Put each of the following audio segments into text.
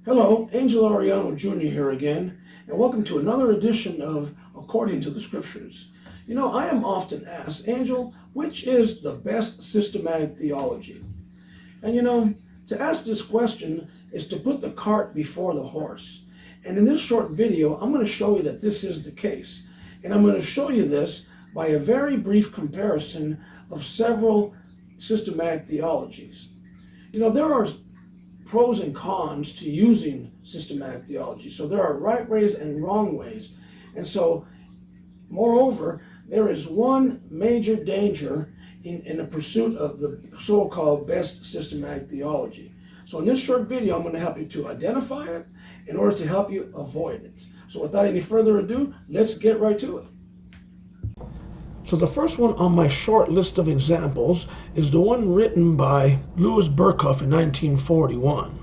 Hello, Angel Ariano Jr. here again, and welcome to another edition of According to the Scriptures. You know, I am often asked, Angel, which is the best systematic theology? And you know, to ask this question is to put the cart before the horse. And in this short video, I'm going to show you that this is the case. And I'm going to show you this by a very brief comparison of several systematic theologies. You know, there are pros and cons to using systematic theology. So there are right ways and wrong ways. And so, moreover, there is one major danger in the pursuit of the so-called best systematic theology. So in this short video, I'm going to help you to identify it in order to help you avoid it. So without any further ado, let's get right to it. So the first one on my short list of examples is the one written by Louis Berkhof in 1941.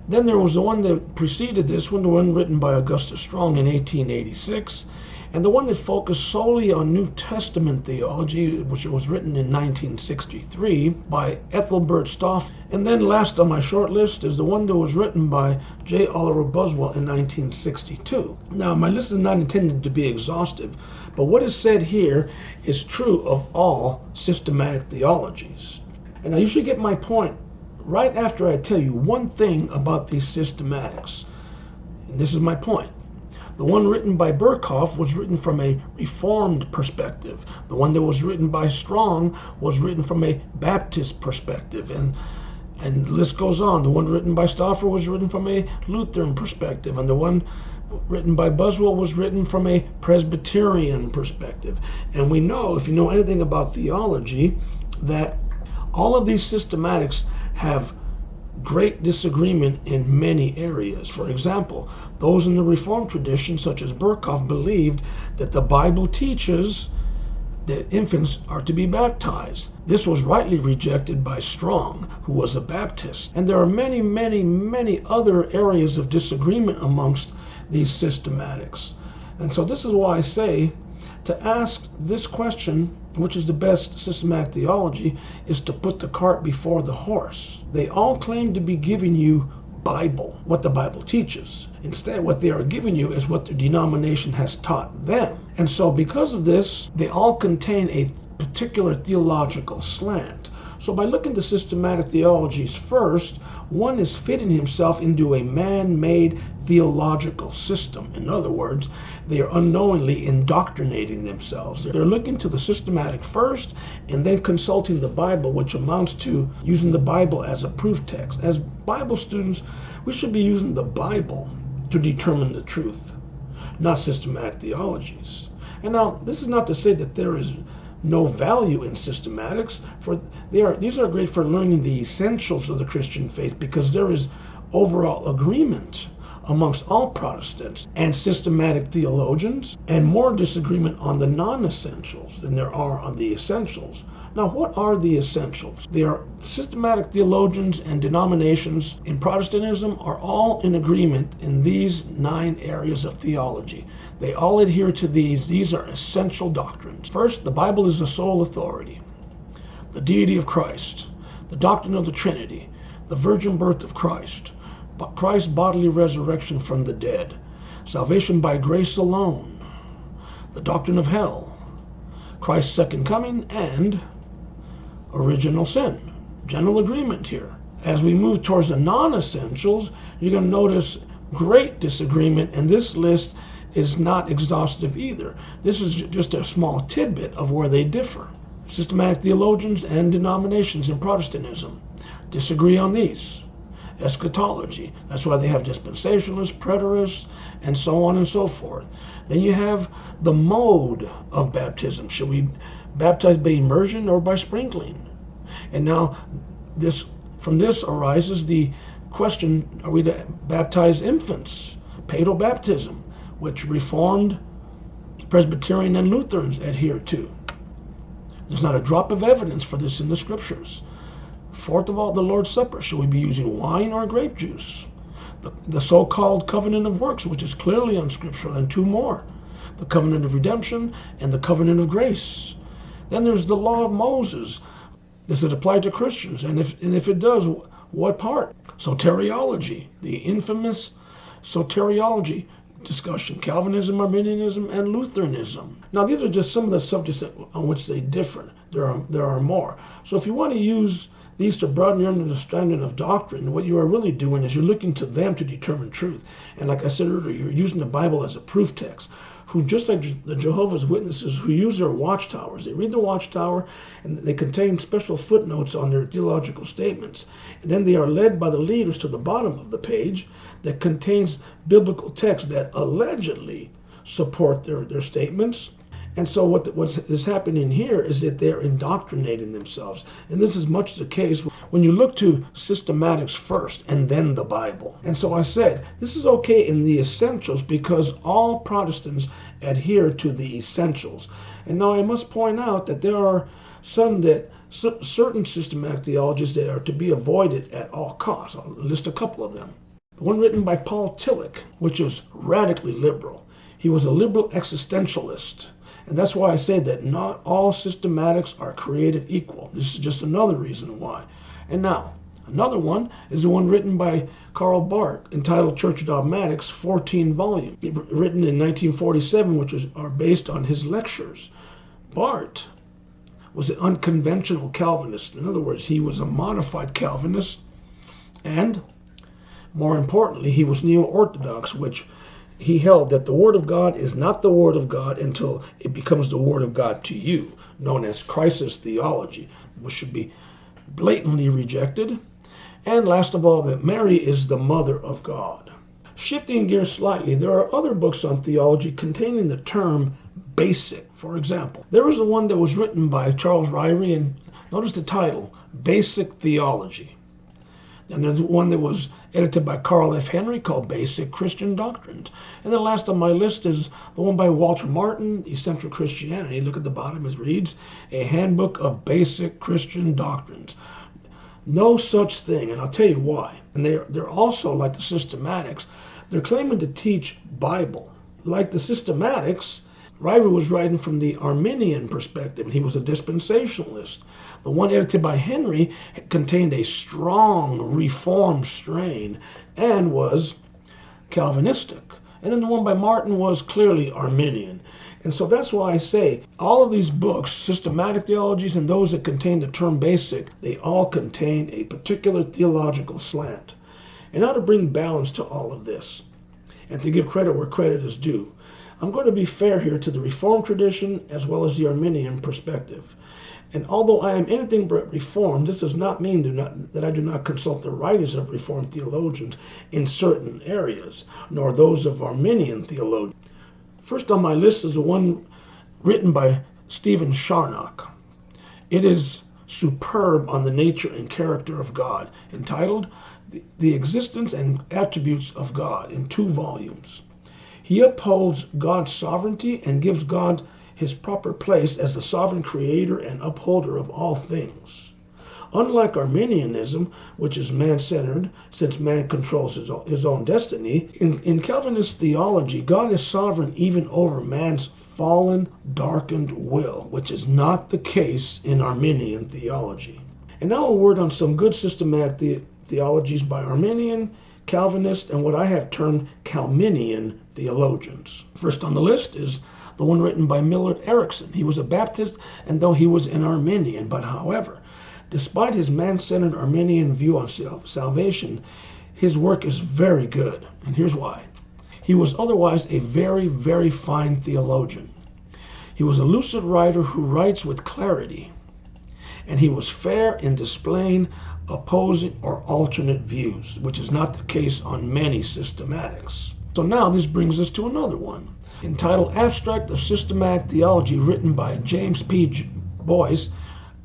Then there was the one that preceded this one, the one written by Augustus Strong in 1886, and the one that focused solely on New Testament theology, which was written in 1963 by Ethelbert Stoff. And then last on my short list is the one that was written by J. Oliver Buswell in 1962. Now, my list is not intended to be exhaustive, but what is said here is true of all systematic theologies. And now you should get my point right after I tell you one thing about these systematics. And this is my point. The one written by Berkhof was written from a Reformed perspective. The one that was written by Strong was written from a Baptist perspective. And the list goes on. The one written by Stauffer was written from a Lutheran perspective. And the one written by Buswell was written from a Presbyterian perspective. And we know, if you know anything about theology, that all of these systematics have great disagreement in many areas. For example, those in the Reformed tradition, such as Berkhof, believed that the Bible teaches that infants are to be baptized. This was rightly rejected by Strong, who was a Baptist. And there are many, many, many other areas of disagreement amongst these systematics. And so this is why I say to ask this question, which is the best systematic theology, is to put the cart before the horse. They all claim to be giving you Bible, what the Bible teaches. Instead, what they are giving you is what their denomination has taught them. And so because of this, they all contain a particular theological slant. So by looking to systematic theologies first, one is fitting himself into a man-made theological system. In other words, they are unknowingly indoctrinating themselves. They're looking to the systematic first and then consulting the Bible, which amounts to using the Bible as a proof text. As Bible students, we should be using the Bible to determine the truth, not systematic theologies. And now, this is not to say that there is no value in systematics, for these are great for learning the essentials of the Christian faith, because there is overall agreement amongst all Protestants and systematic theologians, and more disagreement on the non-essentials than there are on the essentials. Now, what are the essentials? They are systematic theologians and denominations in Protestantism are all in agreement in these 9 areas of theology. They all adhere to these. These are essential doctrines. First, the Bible is the sole authority. The deity of Christ, the doctrine of the Trinity, the virgin birth of Christ, Christ's bodily resurrection from the dead, salvation by grace alone, the doctrine of hell, Christ's second coming, and original sin. General agreement here. As we move towards the non-essentials, you're going to notice great disagreement, and this list is not exhaustive either. This is just a small tidbit of where they differ. Systematic theologians and denominations in Protestantism disagree on these. Eschatology, that's why they have dispensationalists, preterists, and so on and so forth. Then you have the mode of baptism. Should we baptize by immersion or by sprinkling? And now from this arises the question, are we to baptize infants? Paedo baptism, which Reformed, Presbyterian, and Lutherans adhere to. There's not a drop of evidence for this in the Scriptures. Fourth of all, the Lord's Supper. Should we be using wine or grape juice? The so-called covenant of works, which is clearly unscriptural, and 2 more. The covenant of redemption and the covenant of grace. Then there's the law of Moses. Does it apply to Christians? And if it does, What part? Soteriology, the infamous soteriology discussion, Calvinism, Arminianism, and Lutheranism. Now, these are just some of the subjects on which they differ. There are more. So if you want to use these to broaden your understanding of doctrine, what you are really doing is you're looking to them to determine truth. And like I said earlier, you're using the Bible as a proof text. Who, just like the Jehovah's Witnesses, who use their watchtowers. They read the watchtower, and they contain special footnotes on their theological statements. And then they are led by the leaders to the bottom of the page that contains biblical texts that allegedly support their statements. And so what is happening here is that they're indoctrinating themselves. And this is much the case when you look to systematics first and then the Bible. And so I said, this is okay in the essentials because all Protestants adhere to the essentials. And now I must point out that there are certain systematic theologies that are to be avoided at all costs. I'll list a couple of them. The one written by Paul Tillich, which was radically liberal. He was a liberal existentialist. And that's why I say that not all systematics are created equal. This is just another reason why. And now, another one is the one written by Karl Barth, entitled Church Dogmatics, 14 volumes, written in 1947, which are based on his lectures. Barth was an unconventional Calvinist. In other words, he was a modified Calvinist, and more importantly, he was neo-orthodox, which he held that the Word of God is not the Word of God until it becomes the Word of God to you, known as crisis theology, which should be blatantly rejected. And last of all, that Mary is the Mother of God. Shifting gears slightly, there are other books on theology containing the term basic. For example, there was the one that was written by Charles Ryrie, and notice the title, Basic Theology. And there's one that was edited by Carl F. Henry called Basic Christian Doctrines. And the last on my list is the one by Walter Martin, Essential Christianity. Look at the bottom, it reads, A Handbook of Basic Christian Doctrines. No such thing, and I'll tell you why. And they're also, like the systematics, they're claiming to teach Bible. Like the systematics, Ryrie was writing from the Arminian perspective, and he was a dispensationalist. The one edited by Henry contained a strong Reformed strain and was Calvinistic. And then the one by Martin was clearly Arminian. And so that's why I say all of these books, systematic theologies and those that contain the term basic, they all contain a particular theological slant. And now to bring balance to all of this, and to give credit where credit is due, I'm going to be fair here to the Reformed tradition as well as the Arminian perspective. And although I am anything but Reformed, this does not mean that I do not consult the writings of Reformed theologians in certain areas, nor those of Arminian theologians. First on my list is the one written by Stephen Charnock. It is superb on the nature and character of God, entitled The Existence and Attributes of God, in 2 volumes. He upholds God's sovereignty and gives God his proper place as the sovereign creator and upholder of all things. Unlike Arminianism, which is man-centered, since man controls his own destiny, in Calvinist theology, God is sovereign even over man's fallen, darkened will, which is not the case in Arminian theology. And now a word on some good systematic theologies by Arminian, Calvinist, and what I have termed Calminian theologians. First on the list is the one written by Millard Erickson. He was a Baptist, and though he was an Arminian, but however, despite his man-centered Arminian view on salvation, his work is very good, and here's why. He was otherwise a very, very fine theologian. He was a lucid writer who writes with clarity, and he was fair in displaying opposing or alternate views, which is not the case on many systematics. So now this brings us to another one, entitled Abstract of Systematic Theology, written by James P. Boyce,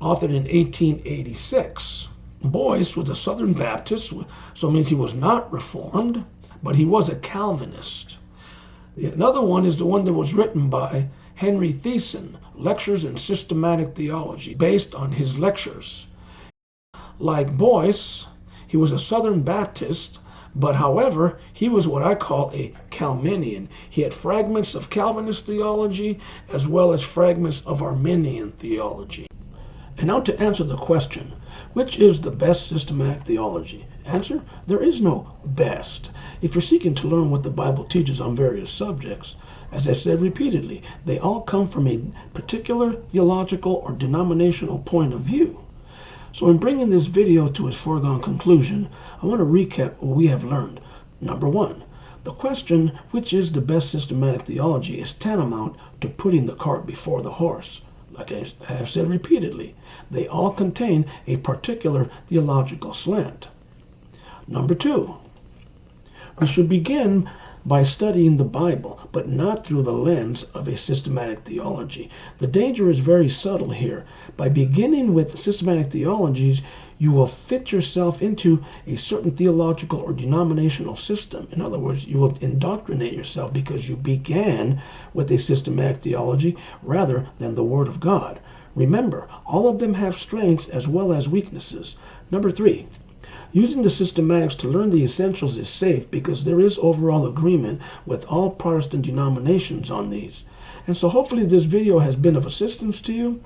authored in 1886. Boyce was a Southern Baptist, so it means he was not Reformed, but he was a Calvinist. Another one is the one that was written by Henry Thiessen, Lectures in Systematic Theology, based on his lectures. Like Boyce, he was a Southern Baptist, but however, he was what I call a Calminian. He had fragments of Calvinist theology as well as fragments of Arminian theology. And now to answer the question, which is the best systematic theology? Answer, there is no best. If you're seeking to learn what the Bible teaches on various subjects, as I said repeatedly, they all come from a particular theological or denominational point of view. So in bringing this video to its foregone conclusion, I want to recap what we have learned. Number one, the question, which is the best systematic theology, is tantamount to putting the cart before the horse. Like I have said repeatedly, they all contain a particular theological slant. Number two, we should begin by studying the Bible, but not through the lens of a systematic theology. The danger is very subtle here. By beginning with systematic theologies, you will fit yourself into a certain theological or denominational system. In other words, you will indoctrinate yourself because you began with a systematic theology rather than the Word of God. Remember, all of them have strengths as well as weaknesses. Number three, using the systematics to learn the essentials is safe because there is overall agreement with all Protestant denominations on these. And so hopefully this video has been of assistance to you.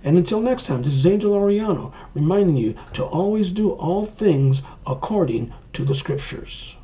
And until next time, this is Angel Ariano reminding you to always do all things according to the Scriptures.